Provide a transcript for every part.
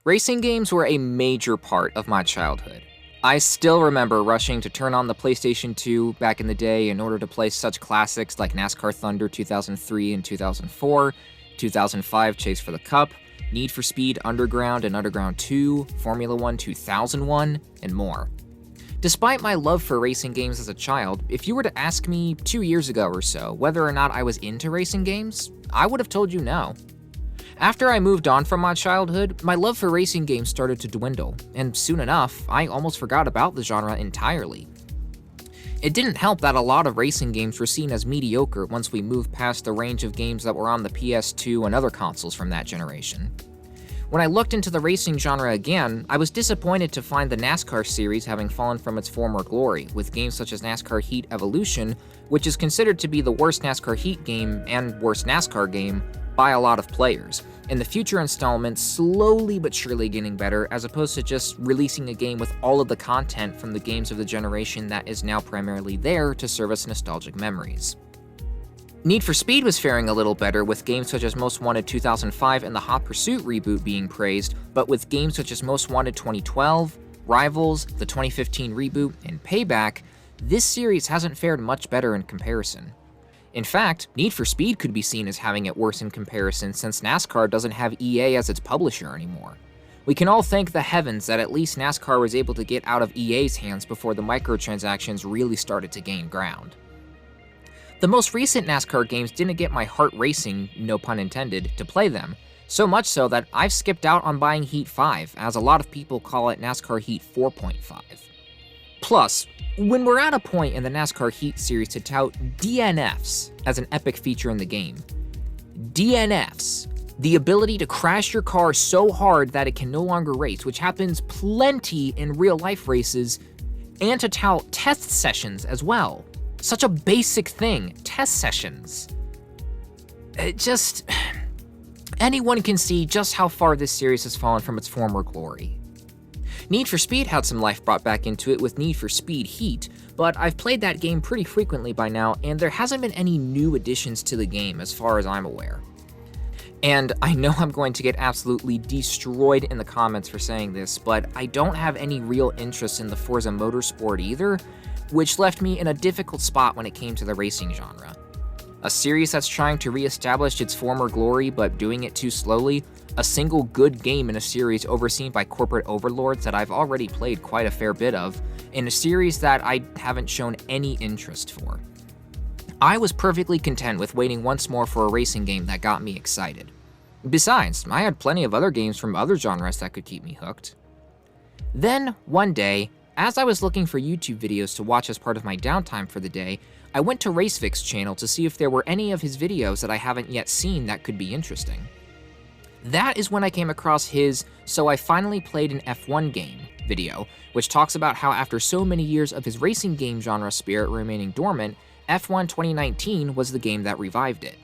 Racing games were a major part of my childhood. I still remember rushing to turn on the PlayStation 2 back in the day in order to play such classics like NASCAR Thunder 2003 and 2004, 2005 Chase for the Cup, Need for Speed Underground and Underground 2, Formula 1 2001, and more. Despite my love for racing games as a child, if you were to ask me 2 years ago or so whether or not I was into racing games, I would have told you no. After I moved on from my childhood, my love for racing games started to dwindle, and soon enough, I almost forgot about the genre entirely. It didn't help that a lot of racing games were seen as mediocre once we moved past the range of games that were on the PS2 and other consoles from that generation. When I looked into the racing genre again, I was disappointed to find the NASCAR series having fallen from its former glory, with games such as NASCAR Heat Evolution, which is considered to be the worst NASCAR Heat game and worst NASCAR game by a lot of players, and the future installments slowly but surely getting better as opposed to just releasing a game with all of the content from the games of the generation that is now primarily there to serve us nostalgic memories. Need for Speed was faring a little better with games such as Most Wanted 2005 and the Hot Pursuit reboot being praised, but with games such as Most Wanted 2012, Rivals, the 2015 reboot, and Payback, this series hasn't fared much better in comparison. In fact, Need for Speed could be seen as having it worse in comparison since NASCAR doesn't have EA as its publisher anymore. We can all thank the heavens that at least NASCAR was able to get out of EA's hands before the microtransactions really started to gain ground. The most recent NASCAR games didn't get my heart racing, no pun intended, to play them, so much so that I've skipped out on buying Heat 5, as a lot of people call it NASCAR Heat 4.5. Plus, when we're at a point in the NASCAR Heat series to tout DNFs as an epic feature in the game, DNFs, the ability to crash your car so hard that it can no longer race, which happens plenty in real life races, and to tout test sessions as well. Such a basic thing, test sessions. Anyone can see just how far this series has fallen from its former glory. Need for Speed had some life brought back into it with Need for Speed Heat, but I've played that game pretty frequently by now, and there hasn't been any new additions to the game as far as I'm aware. And I know I'm going to get absolutely destroyed in the comments for saying this, but I don't have any real interest in the Forza Motorsport either, which left me in a difficult spot when it came to the racing genre. A series that's trying to re-establish its former glory but doing it too slowly, a single good game in a series overseen by corporate overlords that I've already played quite a fair bit of, and a series that I haven't shown any interest for. I was perfectly content with waiting once more for a racing game that got me excited. Besides, I had plenty of other games from other genres that could keep me hooked. Then, one day, as I was looking for YouTube videos to watch as part of my downtime for the day, I went to RaceFix's channel to see if there were any of his videos that I haven't yet seen that could be interesting. That is when I came across his "So I Finally Played an F1 Game" video, which talks about how after so many years of his racing game genre spirit remaining dormant, F1 2019 was the game that revived it.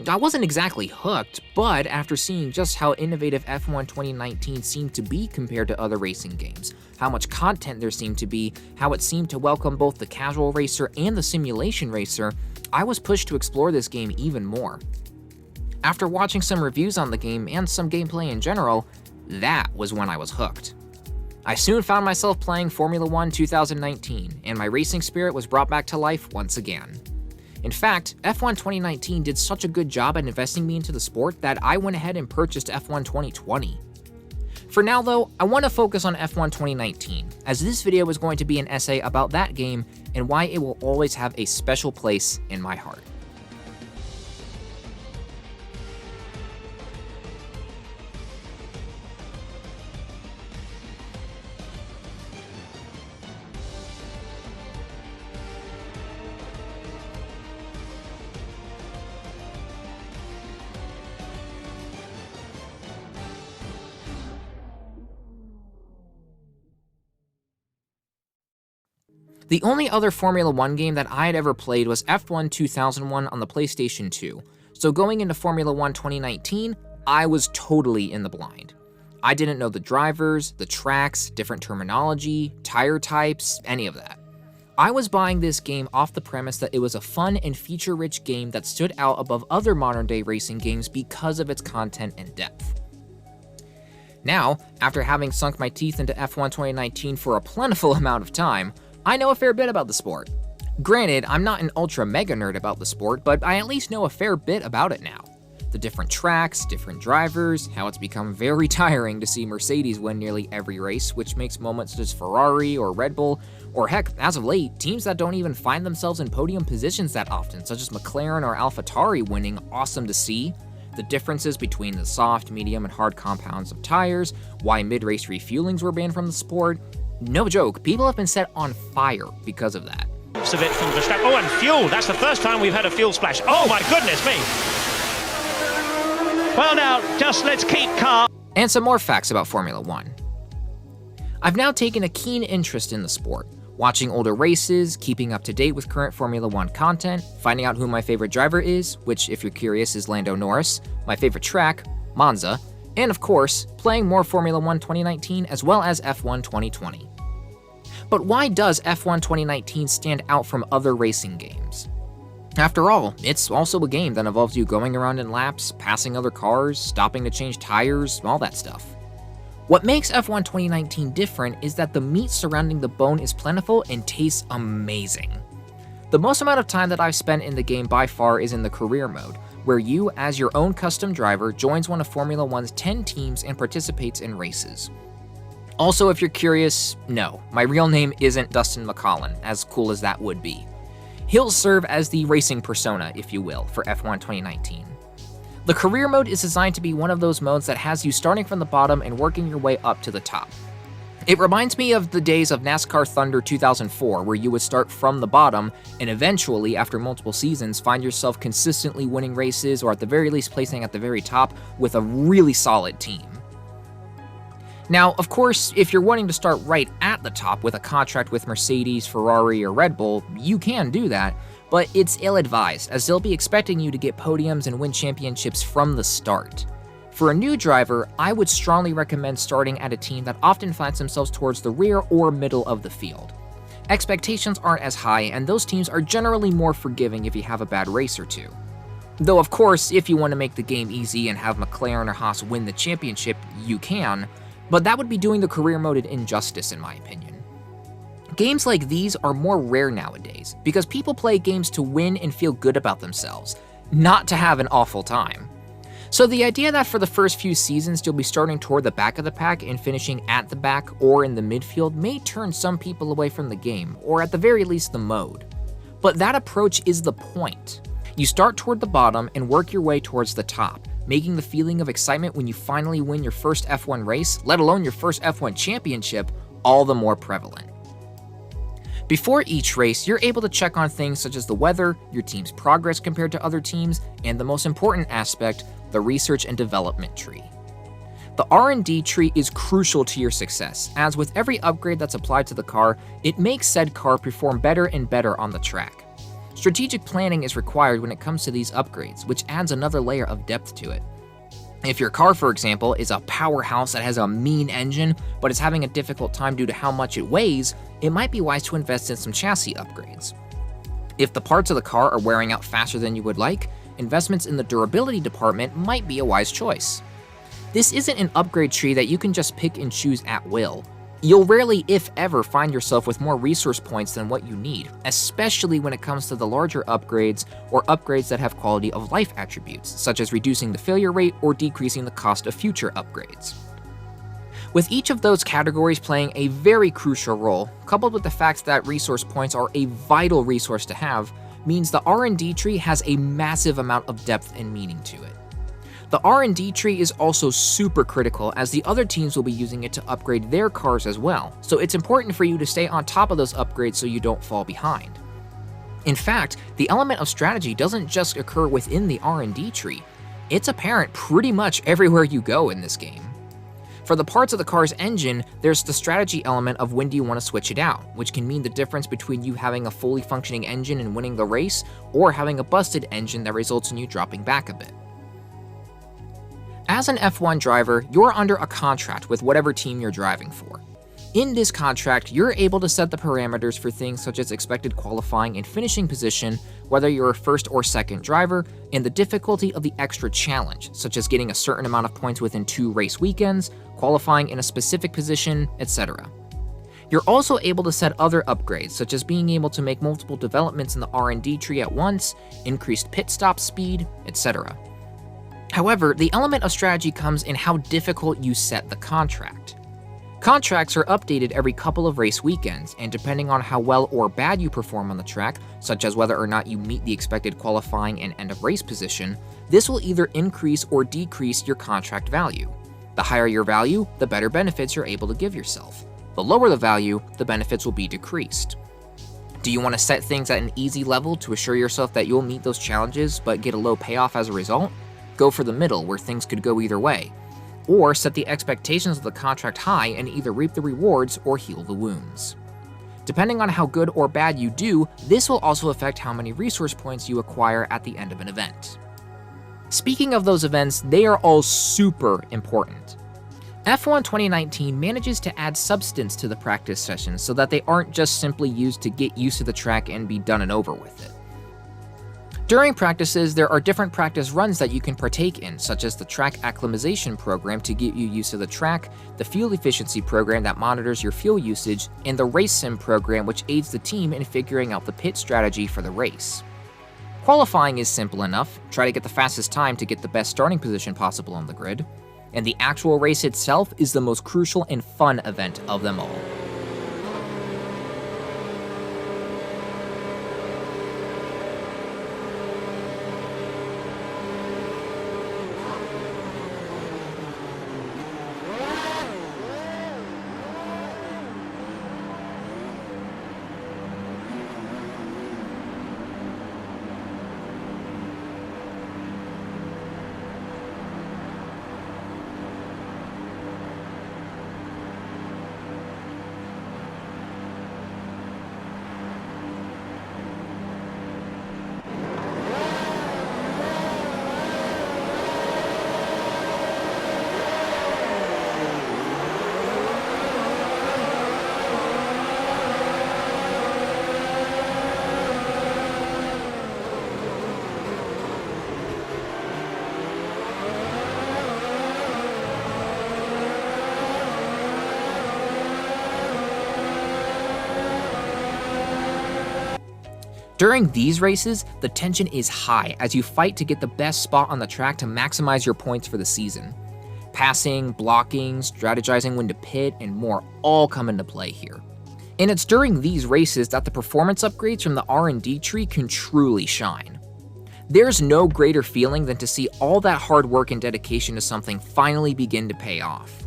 I wasn't exactly hooked, but after seeing just how innovative F1 2019 seemed to be compared to other racing games, how much content there seemed to be, how it seemed to welcome both the casual racer and the simulation racer, I was pushed to explore this game even more. After watching some reviews on the game and some gameplay in general, that was when I was hooked. I soon found myself playing Formula 1 2019, and my racing spirit was brought back to life once again. In fact, F1 2019 did such a good job at investing me into the sport that I went ahead and purchased F1 2020. For now though, I want to focus on F1 2019, as this video is going to be an essay about that game and why it will always have a special place in my heart. The only other Formula 1 game that I had ever played was F1 2001 on the PlayStation 2, so going into Formula 1 2019, I was totally in the blind. I didn't know the drivers, the tracks, different terminology, tire types, any of that. I was buying this game off the premise that it was a fun and feature-rich game that stood out above other modern-day racing games because of its content and depth. Now, after having sunk my teeth into F1 2019 for a plentiful amount of time, I know a fair bit about the sport. Granted, I'm not an ultra mega nerd about the sport, but I at least know a fair bit about it now. The different tracks, different drivers, how it's become very tiring to see Mercedes win nearly every race, which makes moments such as Ferrari or Red Bull, or heck, as of late, teams that don't even find themselves in podium positions that often, such as McLaren or AlphaTauri winning, awesome to see. The differences between the soft, medium, and hard compounds of tires, why mid-race refuelings were banned from the sport. No joke, people have been set on fire because of that. Of it from Verstappen. Oh, and fuel. That's the first time we've had a fuel splash. Oh my goodness me. Well now, just let's keep calm. And some more facts about Formula One. I've now taken a keen interest in the sport, watching older races, keeping up to date with current Formula One content, finding out who my favorite driver is, which if you're curious is Lando Norris, my favorite track, Monza, and of course, playing more Formula One 2019 as well as F1 2020. But why does F1 2019 stand out from other racing games? After all, it's also a game that involves you going around in laps, passing other cars, stopping to change tires, all that stuff. What makes F1 2019 different is that the meat surrounding the bone is plentiful and tastes amazing. The most amount of time that I've spent in the game by far is in the career mode, where you, as your own custom driver, joins one of Formula One's 10 teams and participates in races. Also, if you're curious, no, my real name isn't Dustin McCollin, as cool as that would be. He'll serve as the racing persona, if you will, for F1 2019. The career mode is designed to be one of those modes that has you starting from the bottom and working your way up to the top. It reminds me of the days of NASCAR Thunder 2004, where you would start from the bottom and eventually, after multiple seasons, find yourself consistently winning races or at the very least placing at the very top with a really solid team. Now, of course, if you're wanting to start right at the top with a contract with Mercedes, Ferrari, or Red Bull, you can do that, but it's ill-advised, as they'll be expecting you to get podiums and win championships from the start. For a new driver, I would strongly recommend starting at a team that often finds themselves towards the rear or middle of the field. Expectations aren't as high, and those teams are generally more forgiving if you have a bad race or two. Though of course, if you want to make the game easy and have McLaren or Haas win the championship, you can, but that would be doing the career mode an injustice in my opinion. Games like these are more rare nowadays, because people play games to win and feel good about themselves, not to have an awful time. So the idea that for the first few seasons you'll be starting toward the back of the pack and finishing at the back or in the midfield may turn some people away from the game, or at the very least the mode. But that approach is the point. You start toward the bottom and work your way towards the top, making the feeling of excitement when you finally win your first F1 race, let alone your first F1 championship, all the more prevalent. Before each race, you're able to check on things such as the weather, your team's progress compared to other teams, and the most important aspect, the research and development tree. The R&D tree is crucial to your success, as with every upgrade that's applied to the car, it makes said car perform better and better on the track. Strategic planning is required when it comes to these upgrades, which adds another layer of depth to it. If your car, for example, is a powerhouse that has a mean engine, but is having a difficult time due to how much it weighs, it might be wise to invest in some chassis upgrades. If the parts of the car are wearing out faster than you would like, investments in the durability department might be a wise choice. This isn't an upgrade tree that you can just pick and choose at will. You'll rarely, if ever, find yourself with more resource points than what you need, especially when it comes to the larger upgrades or upgrades that have quality of life attributes, such as reducing the failure rate or decreasing the cost of future upgrades. With each of those categories playing a very crucial role, coupled with the fact that resource points are a vital resource to have, means the R&D tree has a massive amount of depth and meaning to it. The R&D tree is also super critical, as the other teams will be using it to upgrade their cars as well, so it's important for you to stay on top of those upgrades so you don't fall behind. In fact, the element of strategy doesn't just occur within the R&D tree, it's apparent pretty much everywhere you go in this game. For the parts of the car's engine, there's the strategy element of when do you want to switch it out, which can mean the difference between you having a fully functioning engine and winning the race, or having a busted engine that results in you dropping back a bit. As an F1 driver, you're under a contract with whatever team you're driving for. In this contract, you're able to set the parameters for things such as expected qualifying and finishing position, whether you're a first or second driver, and the difficulty of the extra challenge, such as getting a certain amount of points within 2 race weekends, qualifying in a specific position, etc. You're also able to set other upgrades, such as being able to make multiple developments in the R&D tree at once, increased pit stop speed, etc. However, the element of strategy comes in how difficult you set the contract. Contracts are updated every couple of race weekends, and depending on how well or bad you perform on the track, such as whether or not you meet the expected qualifying and end of race position, this will either increase or decrease your contract value. The higher your value, the better benefits you're able to give yourself. The lower the value, the benefits will be decreased. Do you want to set things at an easy level to assure yourself that you'll meet those challenges but get a low payoff as a result? Go for the middle, where things could go either way. Or set the expectations of the contract high and either reap the rewards or heal the wounds. Depending on how good or bad you do, this will also affect how many resource points you acquire at the end of an event. Speaking of those events, they are all super important. F1 2019 manages to add substance to the practice sessions so that they aren't just simply used to get used to the track and be done and over with it. During practices, there are different practice runs that you can partake in, such as the track acclimatization program to get you used to the track, the fuel efficiency program that monitors your fuel usage, and the race sim program which aids the team in figuring out the pit strategy for the race. Qualifying is simple enough, try to get the fastest time to get the best starting position possible on the grid, and the actual race itself is the most crucial and fun event of them all. During these races, the tension is high as you fight to get the best spot on the track to maximize your points for the season. Passing, blocking, strategizing when to pit, and more all come into play here. And it's during these races that the performance upgrades from the R&D tree can truly shine. There's no greater feeling than to see all that hard work and dedication to something finally begin to pay off.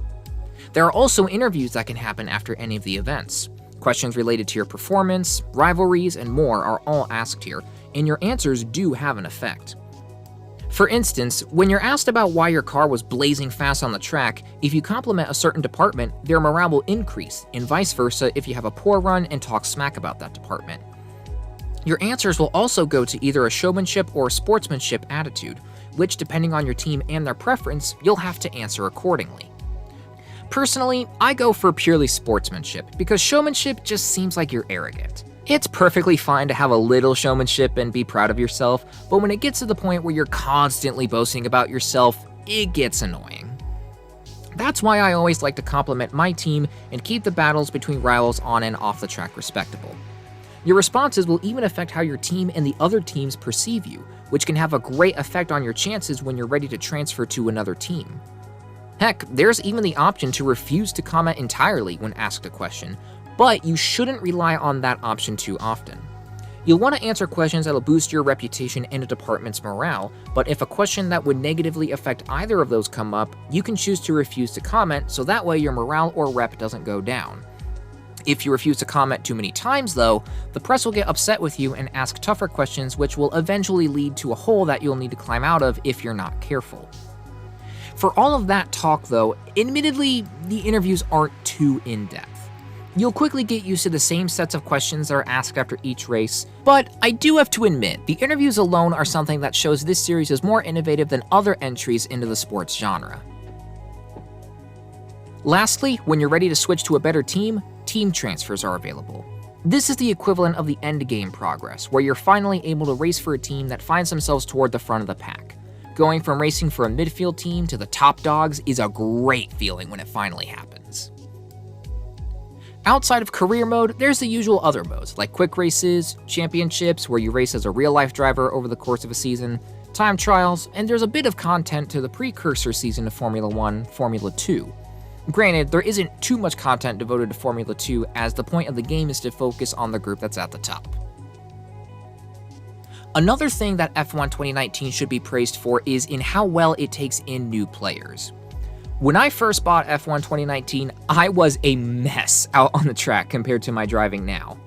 There are also interviews that can happen after any of the events. Questions related to your performance, rivalries, and more are all asked here, and your answers do have an effect. For instance, when you're asked about why your car was blazing fast on the track, if you compliment a certain department, their morale will increase, and vice versa if you have a poor run and talk smack about that department. Your answers will also go to either a showmanship or a sportsmanship attitude, which depending on your team and their preference, you'll have to answer accordingly. Personally, I go for purely sportsmanship because showmanship just seems like you're arrogant. It's perfectly fine to have a little showmanship and be proud of yourself, but when it gets to the point where you're constantly boasting about yourself, it gets annoying. That's why I always like to compliment my team and keep the battles between rivals on and off the track respectable. Your responses will even affect how your team and the other teams perceive you, which can have a great effect on your chances when you're ready to transfer to another team. Heck, there's even the option to refuse to comment entirely when asked a question, but you shouldn't rely on that option too often. You'll want to answer questions that'll boost your reputation and a department's morale, but if a question that would negatively affect either of those come up, you can choose to refuse to comment so that way your morale or rep doesn't go down. If you refuse to comment too many times though, the press will get upset with you and ask tougher questions which will eventually lead to a hole that you'll need to climb out of if you're not careful. For all of that talk though, admittedly, the interviews aren't too in-depth. You'll quickly get used to the same sets of questions that are asked after each race, but I do have to admit, the interviews alone are something that shows this series is more innovative than other entries into the sports genre. Lastly, when you're ready to switch to a better team, team transfers are available. This is the equivalent of the endgame progress, where you're finally able to race for a team that finds themselves toward the front of the pack. Going from racing for a midfield team to the top dogs is a great feeling when it finally happens. Outside of career mode, there's the usual other modes, like quick races, championships where you race as a real-life driver over the course of a season, time trials, and there's a bit of content to the precursor season of Formula 1, Formula 2. Granted, there isn't too much content devoted to Formula 2, as the point of the game is to focus on the group that's at the top. Another thing that F1 2019 should be praised for is in how well it takes in new players. When I first bought F1 2019, I was a mess out on the track compared to my driving now.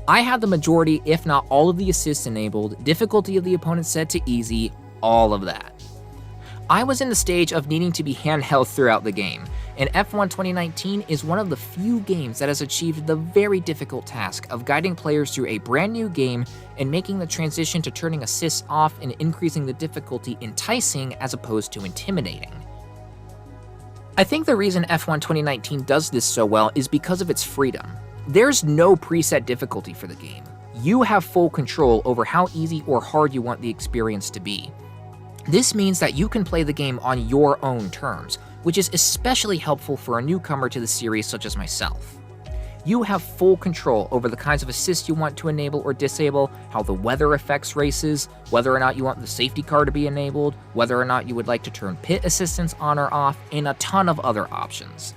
I had the majority, if not all of the assists enabled, difficulty of the opponent set to easy, all of that. I was in the stage of needing to be handheld throughout the game, and F1 2019 is one of the few games that has achieved the very difficult task of guiding players through a brand new game and making the transition to turning assists off and increasing the difficulty enticing as opposed to intimidating. I think the reason F1 2019 does this so well is because of its freedom. There's no preset difficulty for the game. You have full control over how easy or hard you want the experience to be. This means that you can play the game on your own terms, which is especially helpful for a newcomer to the series such as myself. You have full control over the kinds of assists you want to enable or disable, how the weather affects races, whether or not you want the safety car to be enabled, whether or not you would like to turn pit assistance on or off, and a ton of other options.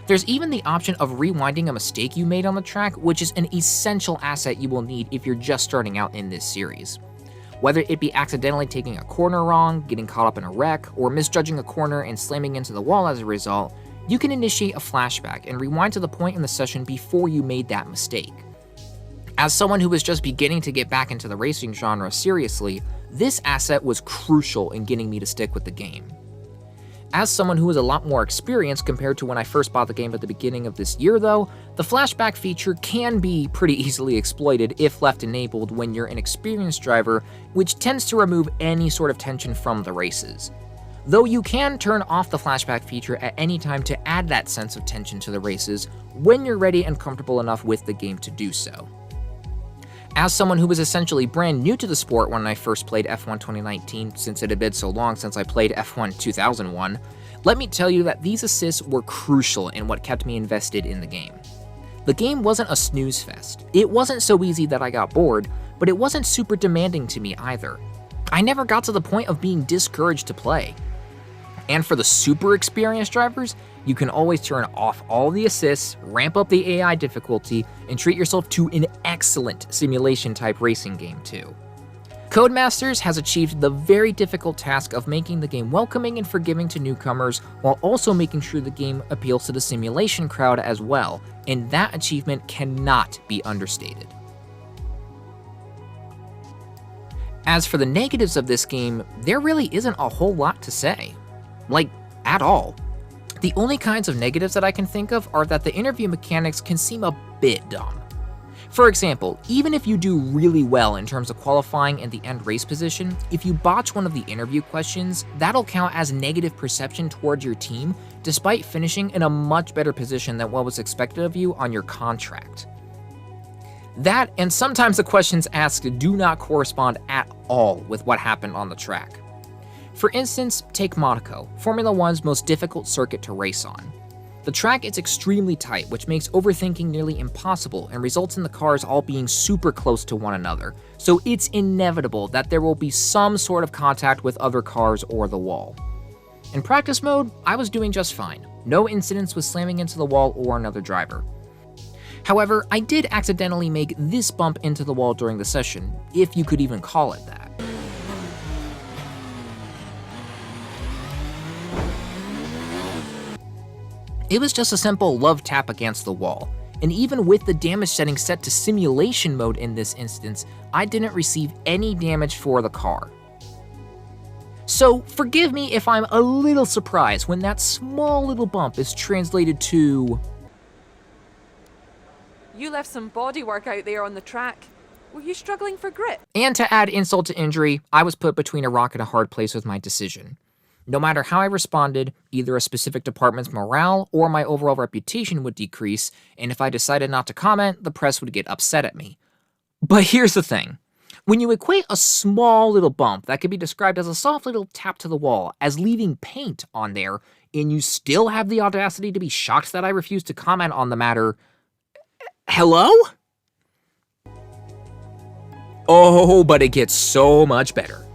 There's even the option of rewinding a mistake you made on the track, which is an essential asset you will need if you're just starting out in this series. Whether it be accidentally taking a corner wrong, getting caught up in a wreck, or misjudging a corner and slamming into the wall as a result, you can initiate a flashback and rewind to the point in the session before you made that mistake. As someone who was just beginning to get back into the racing genre seriously, this asset was crucial in getting me to stick with the game. As someone who is a lot more experienced compared to when I first bought the game at the beginning of this year though, the flashback feature can be pretty easily exploited if left enabled when you're an experienced driver, which tends to remove any sort of tension from the races. Though you can turn off the flashback feature at any time to add that sense of tension to the races when you're ready and comfortable enough with the game to do so. As someone who was essentially brand new to the sport when I first played F1 2019, since it had been so long since I played F1 2001, let me tell you that these assists were crucial in what kept me invested in the game. The game wasn't a snooze fest. It wasn't so easy that I got bored, but it wasn't super demanding to me either. I never got to the point of being discouraged to play. And for the super experienced drivers, you can always turn off all the assists, ramp up the AI difficulty, and treat yourself to an excellent simulation-type racing game too. Codemasters has achieved the very difficult task of making the game welcoming and forgiving to newcomers, while also making sure the game appeals to the simulation crowd as well, and that achievement cannot be understated. As for the negatives of this game, there really isn't a whole lot to say. Like, at all. The only kinds of negatives that I can think of are that the interview mechanics can seem a bit dumb. For example, even if you do really well in terms of qualifying and the end race position, if you botch one of the interview questions, that'll count as negative perception towards your team, despite finishing in a much better position than what was expected of you on your contract. That, and sometimes the questions asked do not correspond at all with what happened on the track. For instance, take Monaco, Formula 1's most difficult circuit to race on. The track is extremely tight, which makes overthinking nearly impossible and results in the cars all being super close to one another, so it's inevitable that there will be some sort of contact with other cars or the wall. In practice mode, I was doing just fine. No incidents with slamming into the wall or another driver. However, I did accidentally make this bump into the wall during the session, if you could even call it that. It was just a simple love tap against the wall, and even with the damage setting set to simulation mode in this instance, I didn't receive any damage for the car. So forgive me if I'm a little surprised when that small little bump is translated to... You left some bodywork out there on the track. Were you struggling for grip? And to add insult to injury, I was put between a rock and a hard place with my decision. No matter how I responded, either a specific department's morale or my overall reputation would decrease, and if I decided not to comment, the press would get upset at me. But here's the thing. When you equate a small little bump that could be described as a soft little tap to the wall as leaving paint on there, and you still have the audacity to be shocked that I refuse to comment on the matter, hello? Oh, but it gets so much better.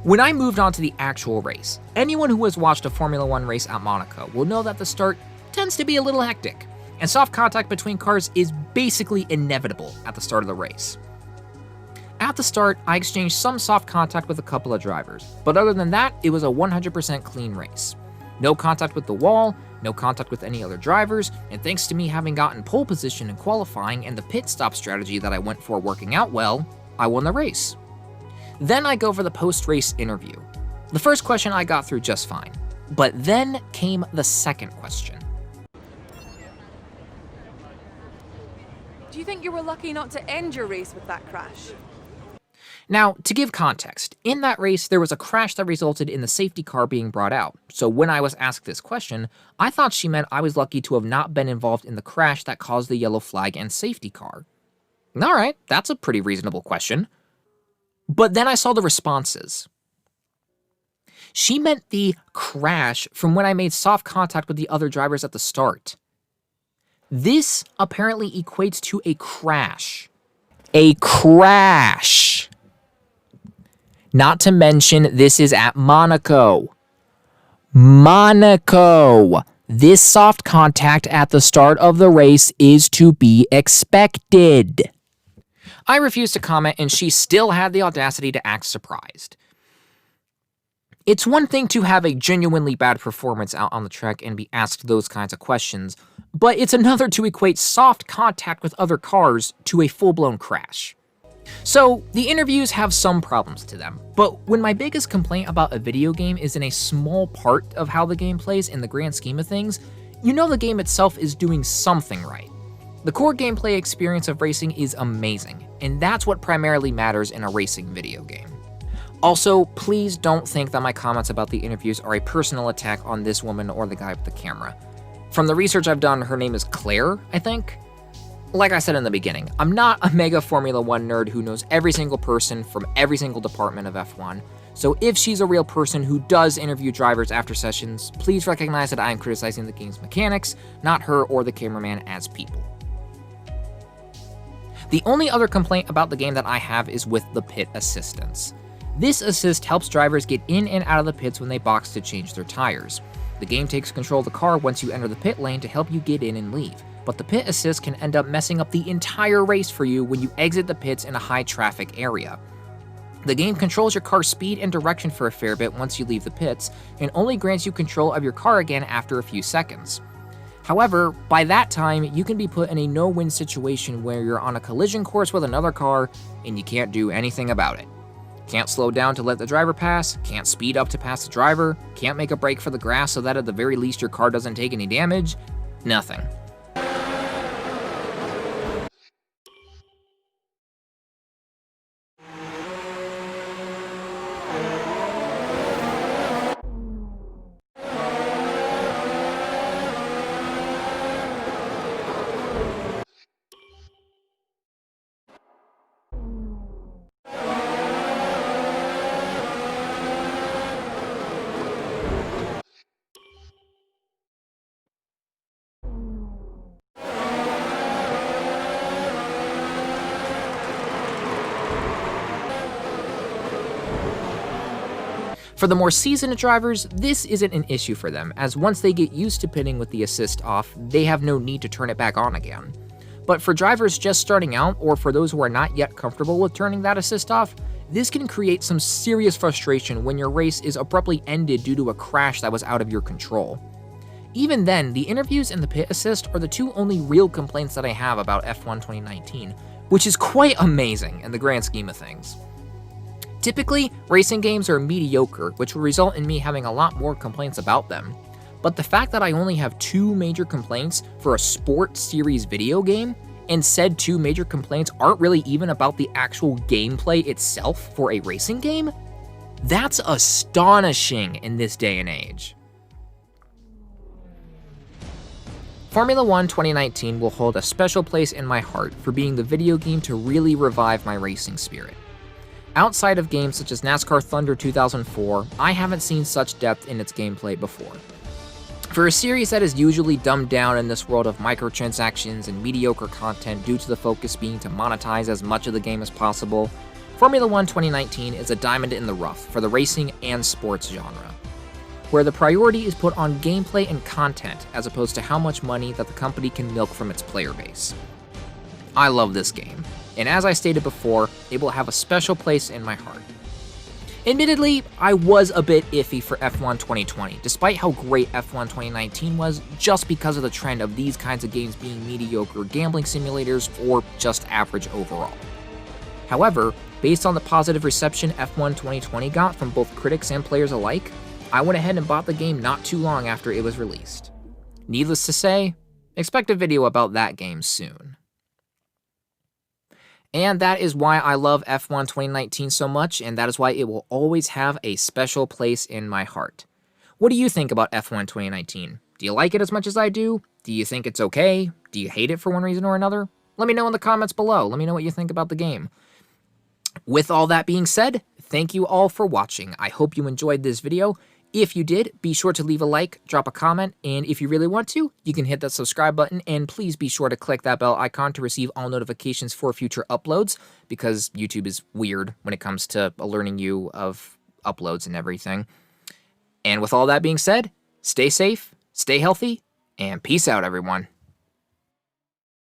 When I moved on to the actual race, anyone who has watched a Formula 1 race at Monaco will know that the start tends to be a little hectic, and soft contact between cars is basically inevitable at the start of the race. At the start, I exchanged some soft contact with a couple of drivers, but other than that, it was a 100% clean race. No contact with the wall, no contact with any other drivers, and thanks to me having gotten pole position in qualifying and the pit stop strategy that I went for working out well, I won the race. Then I go for the post-race interview. The first question I got through just fine, but then came the second question. Do you think you were lucky not to end your race with that crash? Now, to give context, in that race there was a crash that resulted in the safety car being brought out, so when I was asked this question, I thought she meant I was lucky to have not been involved in the crash that caused the yellow flag and safety car. Alright, that's a pretty reasonable question. But then I saw the responses. She meant the crash from when I made soft contact with the other drivers at the start. This apparently equates to a crash. A crash! Not to mention, this is at Monaco. Monaco! This soft contact at the start of the race is to be expected. I refused to comment, and she still had the audacity to act surprised. It's one thing to have a genuinely bad performance out on the track and be asked those kinds of questions, but it's another to equate soft contact with other cars to a full-blown crash. So, the interviews have some problems to them, but when my biggest complaint about a video game is in a small part of how the game plays in the grand scheme of things, you know the game itself is doing something right. The core gameplay experience of racing is amazing, and that's what primarily matters in a racing video game. Also, please don't think that my comments about the interviews are a personal attack on this woman or the guy with the camera. From the research I've done, her name is Claire, I think? Like I said in the beginning, I'm not a mega Formula 1 nerd who knows every single person from every single department of F1, so if she's a real person who does interview drivers after sessions, please recognize that I am criticizing the game's mechanics, not her or the cameraman as people. The only other complaint about the game that I have is with the pit assistance. This assist helps drivers get in and out of the pits when they box to change their tires. The game takes control of the car once you enter the pit lane to help you get in and leave, but the pit assist can end up messing up the entire race for you when you exit the pits in a high traffic area. The game controls your car's speed and direction for a fair bit once you leave the pits, and only grants you control of your car again after a few seconds. However, by that time, you can be put in a no-win situation where you're on a collision course with another car, and you can't do anything about it. Can't slow down to let the driver pass, can't speed up to pass the driver, can't make a break for the grass so that at the very least your car doesn't take any damage. Nothing. For the more seasoned drivers, this isn't an issue for them, as once they get used to pitting with the assist off, they have no need to turn it back on again. But for drivers just starting out, or for those who are not yet comfortable with turning that assist off, this can create some serious frustration when your race is abruptly ended due to a crash that was out of your control. Even then, the interviews and the pit assist are the two only real complaints that I have about F1 2019, which is quite amazing in the grand scheme of things. Typically, racing games are mediocre, which will result in me having a lot more complaints about them. But the fact that I only have 2 major complaints for a sport series video game, and said 2 major complaints aren't really even about the actual gameplay itself for a racing game? That's astonishing in this day and age. Formula 1 2019 will hold a special place in my heart for being the video game to really revive my racing spirit. Outside of games such as NASCAR Thunder 2004, I haven't seen such depth in its gameplay before. For a series that is usually dumbed down in this world of microtransactions and mediocre content due to the focus being to monetize as much of the game as possible, Formula 1 2019 is a diamond in the rough for the racing and sports genre, where the priority is put on gameplay and content as opposed to how much money that the company can milk from its player base. I love this game, and as I stated before, it will have a special place in my heart. Admittedly, I was a bit iffy for F1 2020, despite how great F1 2019 was, just because of the trend of these kinds of games being mediocre gambling simulators or just average overall. However, based on the positive reception F1 2020 got from both critics and players alike, I went ahead and bought the game not too long after it was released. Needless to say, expect a video about that game soon. And that is why I love F1 2019 so much, and that is why it will always have a special place in my heart. What do you think about F1 2019? Do you like it as much as I do? Do you think it's okay? Do you hate it for one reason or another? Let me know in the comments below. Let me know what you think about the game. With all that being said, thank you all for watching. I hope you enjoyed this video. If you did, be sure to leave a like, drop a comment, and if you really want to, you can hit that subscribe button, and please be sure to click that bell icon to receive all notifications for future uploads, because YouTube is weird when it comes to alerting you of uploads and everything. And with all that being said, stay safe, stay healthy, and peace out, everyone.